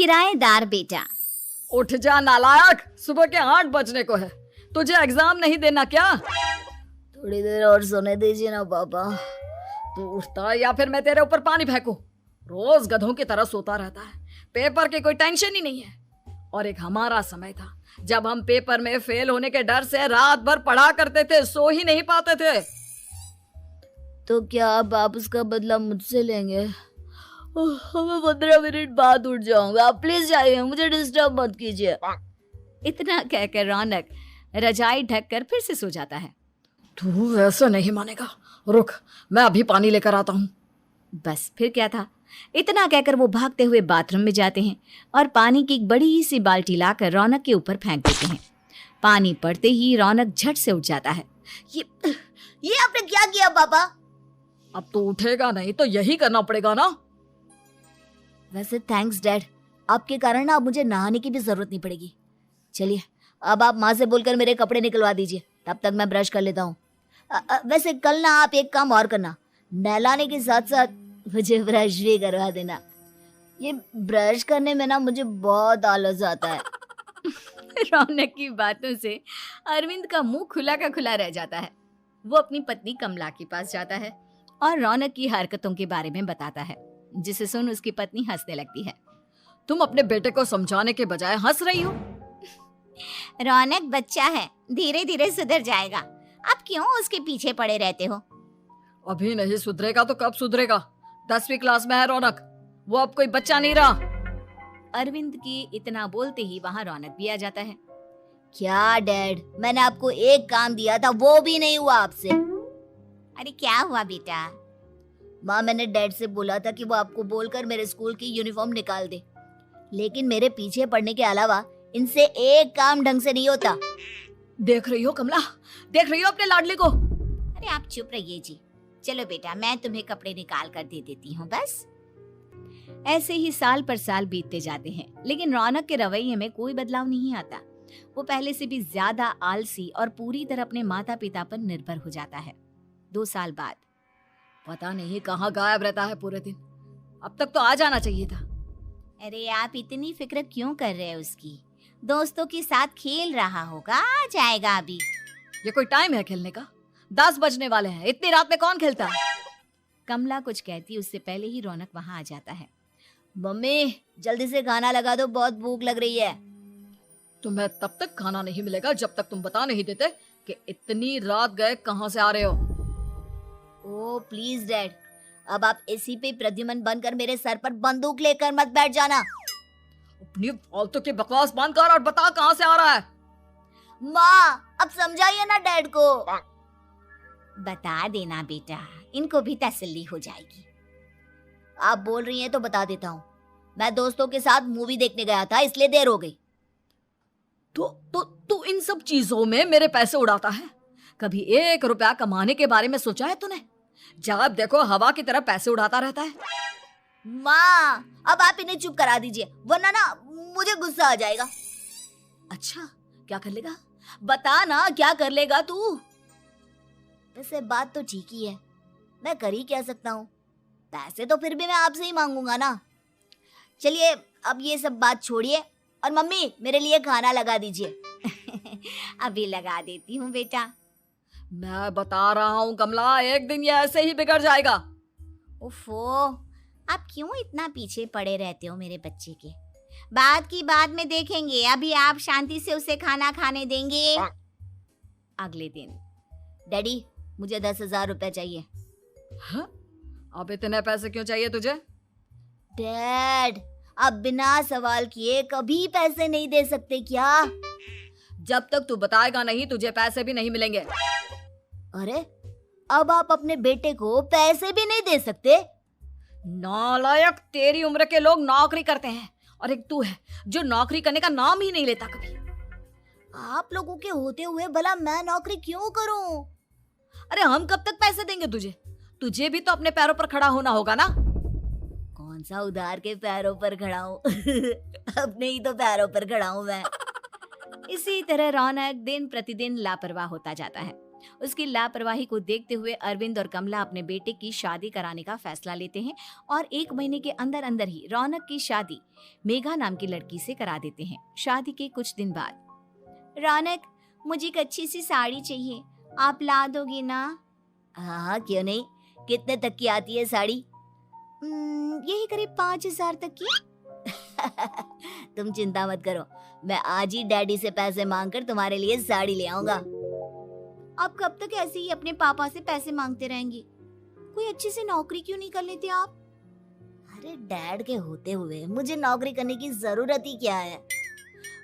किराएदार बेटा। उठ जा नालायक, सुबह के 8 बजने को है। तुझे एग्जाम नहीं देना क्या? थोड़ी देर और सोने दीजिए ना पापा। तू उठता या फिर मैं तेरे ऊपर पानी फेंकूं? रोज गधों की तरह सोता रहता है, पेपर की कोई टेंशन ही नहीं है। और एक हमारा समय था जब हम पेपर में फेल होने के डर से रात भर पढ़ा करते थे, सो ही नहीं पाते थे। तो क्या आप उसका बदला मुझसे लेंगे? मैं 15 मिनट बाद उठ जाऊंगा, आप प्लीज जाइए, मुझे डिस्टर्ब मत कीजिए। इतना कहकर रौनक रजाई ढककर फिर से सो जाता है। तू वैसे नहीं मानेगा, रुक मैं अभी पानी लेकर आता हूँ। बस फिर क्या था, इतना कहकर वो भागते हुए बाथरूम में जाते हैं और पानी की एक बड़ी सी बाल्टी लाकर रौनक के ऊपर फेंक देते हैं। पानी पड़ते ही रौनक झट से उठ जाता है। ये आपने क्या किया पापा? अब तो उठेगा नहीं तो यही करना पड़ेगा ना। वैसे थैंक्स डैड, आपके कारण ना अब मुझे नहाने की भी जरूरत नहीं पड़ेगी। चलिए अब आप माँ से बोलकर मेरे कपड़े निकलवा दीजिए, तब तक मैं ब्रश कर लेता हूँ। वैसे कल ना आप एक काम और करना, नहलाने के साथ साथ मुझे ब्रश भी करवा देना। ये ब्रश करने में ना मुझे बहुत आलस आता है। रौनक की बातों से अरविंद का मुंह खुला का खुला रह जाता है। वो अपनी पत्नी कमला के पास जाता है और रौनक की हरकतों के बारे में बताता है, जिसे सुन उसकी पत्नी हंसने लगती है। तुम अपने बेटे को समझाने के बजाय हंस रही हो। रौनक बच्चा है, धीरे धीरे सुधर जाएगा, आप क्यों उसके पीछे पड़े रहते हो? अभी नहीं सुधरेगा तो कब सुधरेगा? 10वीं क्लास में है रौनक, वो अब कोई बच्चा नहीं रहा। अरविंद की इतना बोलते ही वहाँ रौनक भी आ जाता है। क्या डैड, मैंने आपको एक काम दिया था वो भी नहीं हुआ आपसे। अरे क्या हुआ बेटा? माँ, मैंने डैड से बोला था कि वो आपको बोलकर मेरे स्कूल की यूनिफॉर्म निकाल दे, लेकिन मेरे पीछे पड़ने के अलावा इनसे एक काम ढंग से नहीं होता। देख रही हो कमला, देख रही हो अपने लाडले को? अरे आप चुप रहिए जी। चलो बेटा, मैं तुम्हें कपड़े निकाल कर दे देती हूँ बस। ऐसे ही साल पर साल बीतते जाते हैं, लेकिन रौनक के रवैये में कोई बदलाव नहीं आता। वो पहले से भी ज्यादा आलसी और पूरी तरह अपने माता पिता पर निर्भर हो जाता है। 2 साल बाद पता नहीं कहाँ गायब रहता है पूरे दिन, अब तक तो आ जाना चाहिए था। अरे आप इतनी फिक्र क्यों कर रहे हैं उसकी? दोस्तों के साथ खेल रहा होगा, आ जाएगा अभी। ये कोई टाइम है खेलने का? 10 बजने वाले हैं, इतनी रात में कौन खेलता है? कमला कुछ कहती उससे पहले ही रौनक वहाँ आ जाता है। मम्मी जल्दी से खाना लगा दो, बहुत भूख लग रही है। तुम्हें तब तक खाना नहीं मिलेगा जब तक तुम बता नहीं देते कि इतनी रात गए कहाँ से आ रहे हो। ओ प्लीज डैड, अब आप एसी पे प्रद्युमन बनकर मेरे सर पर बंदूक लेकर मत बैठ जाना। अपनी फालतू की बकवास बंद कर और बता कहाँ से आ रहा है। माँ अब समझाइए ना डैड को। बता देना बेटा, इनको भी तसल्ली हो जाएगी। आप बोल रही हैं तो बता देता हूँ, मैं दोस्तों के साथ मूवी देखने गया था, इसलिए देर हो गई। तो इन सब चीजों में मेरे पैसे उड़ाता है? कभी 1 रुपया कमाने के बारे में सोचा है तूने? जब देखो हवा की तरह पैसे उड़ाता रहता है। माँ अब आप इन्हें चुप करा दीजिए, वरना ना मुझे गुस्सा आ जाएगा। अच्छा क्या कर लेगा? बता ना क्या कर लेगा तू? वैसे बात तो ठीक ही है, मैं कर ही क्या सकता हूँ, पैसे तो फिर भी मैं आपसे ही मांगूंगा ना। चलिए अब ये सब बात छोड़िए और मम्मी मेरे लिए खाना लगा दीजिए। अभी लगा देती हूँ बेटा। मैं बता रहा हूँ कमला, एक दिन ये ऐसे ही बिगड़ जाएगा। ओफो, आप क्यों इतना पीछे पड़े रहते हो मेरे बच्चे के? बात की बाद में देखेंगे, अभी आप शांति से उसे खाना खाने देंगे। अगले दिन। डैडी मुझे 10,000 रुपए चाहिए। हाँ? अब इतने पैसे क्यों चाहिए तुझे? डैड आप बिना सवाल किए कभी पैसे नहीं दे सकते क्या? जब तक तू बताएगा नहीं तुझे पैसे भी नहीं मिलेंगे। अरे अब आप अपने बेटे को पैसे भी नहीं दे सकते? नालायक, तेरी उम्र के लोग नौकरी करते हैं और एक तू है जो नौकरी करने का नाम ही नहीं लेता कभी। आप लोगों के होते हुए भला मैं नौकरी क्यों करूं? अरे हम कब तक पैसे देंगे तुझे? तुझे भी तो अपने पैरों पर खड़ा होना होगा ना। कौन सा उधार के पैरों पर खड़ा हूँ? अपने ही तो पैरों पर खड़ा हूँ मैं। इसी तरह रौनक दिन प्रतिदिन लापरवाह होता जाता है। उसकी लापरवाही को देखते हुए अरविंद और कमला अपने बेटे की शादी कराने का फैसला लेते हैं और 1 महीने के अंदर अंदर ही रौनक की शादी मेघा नाम की लड़की से करा देते हैं। शादी के कुछ दिन बाद, रौनक, मुझे एक अच्छी सी साड़ी चाहिए, आप ला दोगे ना? हाँ, क्यों नहीं। कितने तक की आती है साड़ी? यही करीब 5,000 तक की। तुम चिंता मत करो, मैं आज ही डैडी से पैसे मांगकर तुम्हारे लिए साड़ी ले आऊंगा। आप कब तक ऐसे ही अपने पापा से पैसे मांगते रहेंगे? कोई अच्छी सी नौकरी क्यों नहीं कर लेते आप? अरे डैड के होते हुए मुझे नौकरी करने की जरूरत ही क्या है?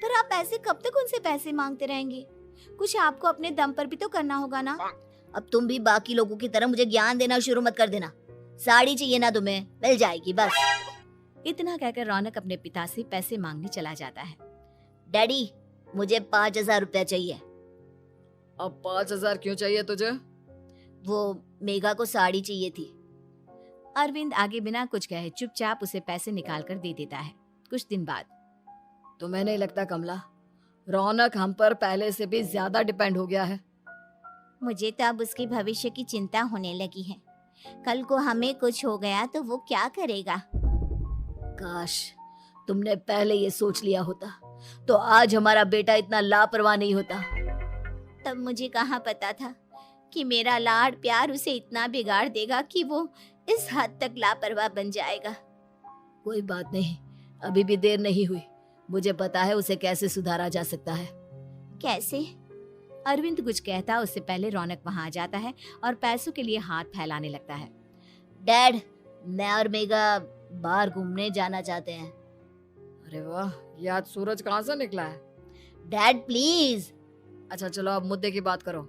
पर आप ऐसे कब तक उनसे पैसे मांगते रहेंगे? कुछ आपको अपने दम पर भी तो करना होगा ना। अब तुम भी बाकी लोगों की तरह मुझे ज्ञान देना शुरू मत कर देना। साड़ी चाहिए ना तुम्हें, मिल जाएगी बस। इतना कहकर रौनक अपने पिता से पैसे मांगने चला जाता है। डैडी, मुझे 5,000 रुपया चाहिए। अब 5,000 क्यों चाहिए तुझे? वो मेघा को साड़ी चाहिए थी। अरविंद आगे बिना कुछ कहे चुपचाप उसे पैसे निकाल कर दे देता है। कुछ दिन बाद, तुम्हें नहीं लगता कमला, रौनक हम पर पहले से भी ज्यादा डिपेंड हो गया है? मुझे तो अब उसके भविष्य की चिंता होने लगी है। कल को हमें कुछ हो गया तो वो क्या करेगा? काश तुमने पहले ये सोच लिया होता तो आज हमारा बेटा इतना लापरवाह नहीं होता। तब मुझे कहाँ पता था कि मेरा लाड प्यार उसे इतना बिगाड़ देगा कि वो इस हद तक लापरवाह बन जाएगा। कोई बात नहीं, अभी भी देर नहीं हुई। मुझे पता है उसे कैसे सुधारा जा सकता है। कैसे? अरविंद कुछ कहता उससे पहले रौनक वहां आ जाता है और पैसों के लिए हाथ फैलाने लगता है। डैड, मैं और मेघा बाहर घूमने जाना चाहते हैं। अरे वाह, ये आज सूरज कहाँ से निकला है? Dad please. अच्छा चलो अब मुद्दे की बात करो।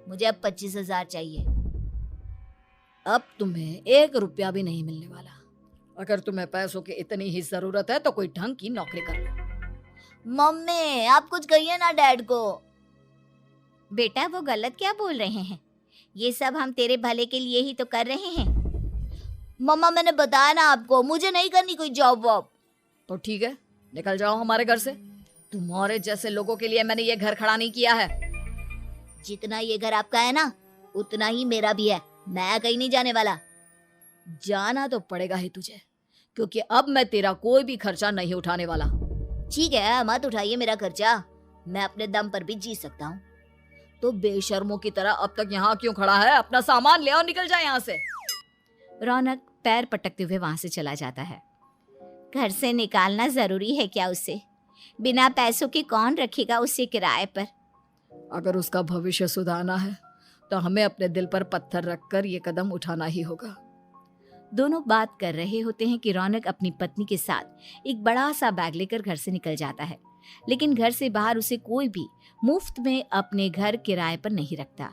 मुझे अब 25,000 चाहिए। अब तुम्हें 1 रुपया भी नहीं मिलने वाला। अगर तुम्हें पैसों की इतनी ही जरूरत है तो कोई ढंग की नौकरी कर लो। मम्मी, आप कुछ कहिए ना डैड को। बेटा, वो गलत क्या बोल रहे हैं? ये सब हम तेरे भले के लिए ही तो कर रहे हैं। मम्मा, मैंने बताया ना आपको, मुझे नहीं करनी कोई जॉब वॉब। तो ठीक है, निकल जाओ हमारे घर से। तुम्हारे जैसे लोगों के लिए मैंने ये घर खड़ा नहीं किया है। जितना ये घर आपका है ना, उतना ही मेरा भी है। मैं कहीं नहीं जाने वाला। जाना तो पड़ेगा ही तुझे, क्योंकि अब मैं तेरा कोई भी खर्चा नहीं उठाने वाला। ठीक है, मत उठाइए मेरा खर्चा, मैं अपने दम पर भी जी सकता हूँ। तो बेशर्मों की तरह अब तक यहाँ क्यों खड़ा है? अपना सामान ले और निकल जाए यहाँ से। रौनक पैर पटकते हुए वहां से चला जाता है। घर से निकालना जरूरी है क्या उसे? बिना पैसों के कौन रखेगा उसे किराए पर? अगर उसका भविष्य सुधारना है तो हमें अपने दिल पर पत्थर रखकर ये कदम उठाना ही होगा। दोनों बात कर रहे होते हैं कि रौनक अपनी पत्नी के साथ एक बड़ा सा बैग लेकर घर से निकल जाता है, लेकिन घर से बाहर उसे कोई भी मुफ्त में अपने घर किराए पर नहीं रखता।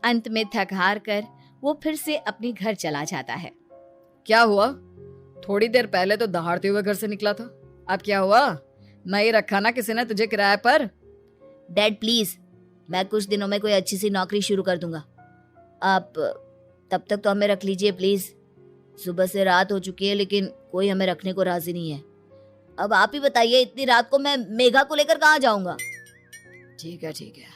अंत में थक हार कर वो फिर से अपने घर चला जाता है। क्या हुआ? थोड़ी देर पहले तो दहाड़ते हुए घर से निकला था, अब क्या हुआ? नहीं रखा ना किसी ने तुझे किराए पर? डैड प्लीज, मैं कुछ दिनों में कोई अच्छी सी नौकरी शुरू कर दूंगा। आप तब तक तो हमें रख लीजिए प्लीज। सुबह से रात हो चुकी है लेकिन कोई हमें रखने को राजी नहीं है। अब आप ही बताइए, इतनी रात को मैं मेघा को लेकर कहाँ जाऊंगा? ठीक है ठीक है,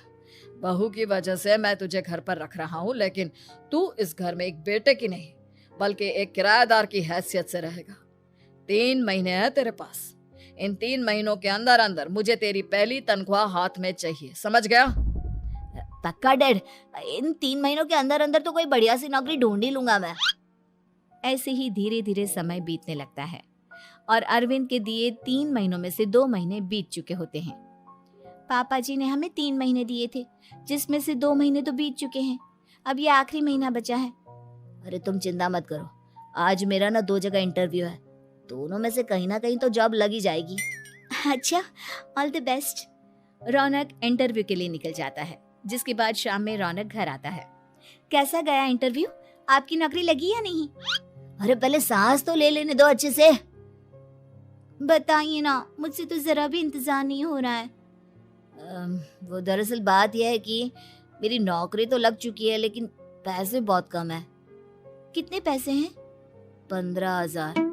बहू की वजह से मैं तुझे घर पर रख रहा हूँ, लेकिन तू इस घर में एक बेटे की नहीं बल्कि एक किराएदार की हैसियत से रहेगा। 3 महीने है तेरे पास। इन 3 महीनों के अंदर अंदर मुझे तेरी पहली तनख्वाह हाथ में चाहिए, समझ गया? पक्का डैड, इन 3 महीनों के अंदर अंदर तो कोई बढ़िया सी नौकरी ढूंढ ही लूंगा मैं। ऐसे ही धीरे धीरे समय बीतने लगता है और अरविंद के दिए 3 महीनों में से 2 महीने बीत चुके होते हैं। पापा जी ने हमें 3 महीने दिए थे, जिसमें से 2 महीने तो बीत चुके हैं। अब ये आखिरी महीना बचा है। अरे तुम चिंता मत करो, आज मेरा ना 2 जगह इंटरव्यू है, दोनों में से कहीं ना कहीं तो जॉब लग ही जाएगी। अच्छा, all the best. Raunak interview के लिए निकल जाता है, जिसके बाद शाम में रौनक घर आता है। कैसा गया इंटरव्यू? आपकी नौकरी लगी या नहीं? अरे पहले सांस तो ले लेने दो अच्छे से। बताइए ना, मुझसे तो जरा भी इंतजार नहीं हो रहा है। वो दरअसल बात यह है कि मेरी नौकरी तो लग चुकी है लेकिन पैसे बहुत कम है। कितने पैसे हैं? 15,000।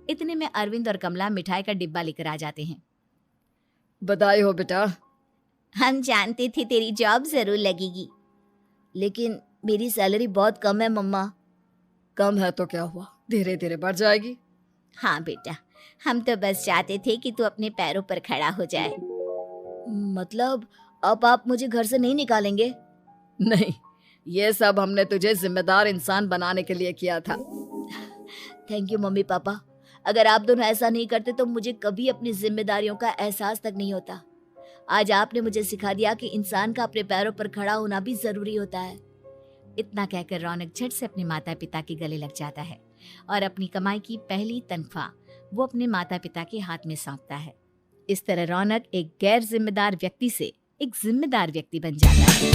इतने में अरविंद और कमला मिठाई का डिब्बा लेकर आ जाते हैं। बधाई हो बेटा। हम जानते थे तेरी जॉब जरूर लगेगी। लेकिन मेरी सैलरी बहुत कम है मम्मा। कम है तो क्या हुआ, धीरे धीरे बढ़ जाएगी। हाँ बेटा, हम तो बस चाहते थे कि तू अपने पैरों पर खड़ा हो जाए। मतलब अब आप मुझे घर से नहीं निकालेंगे? नहीं, ये सब हमने तुझे जिम्मेदार इंसान बनाने के लिए किया था। Thank you mummy papa. अगर आप दोनों ऐसा नहीं करते तो मुझे कभी अपनी जिम्मेदारियों का एहसास तक नहीं होता। आज आपने मुझे सिखा दिया कि इंसान का अपने पैरों पर खड़ा होना भी जरूरी होता है। इतना कहकर रौनक झट से अपने माता पिता के गले लग जाता है और अपनी कमाई की पहली तनख्वाह वो अपने माता पिता के हाथ में सौंपता है। इस तरह रौनक एक गैर जिम्मेदार व्यक्ति से एक जिम्मेदार व्यक्ति बन जाता है।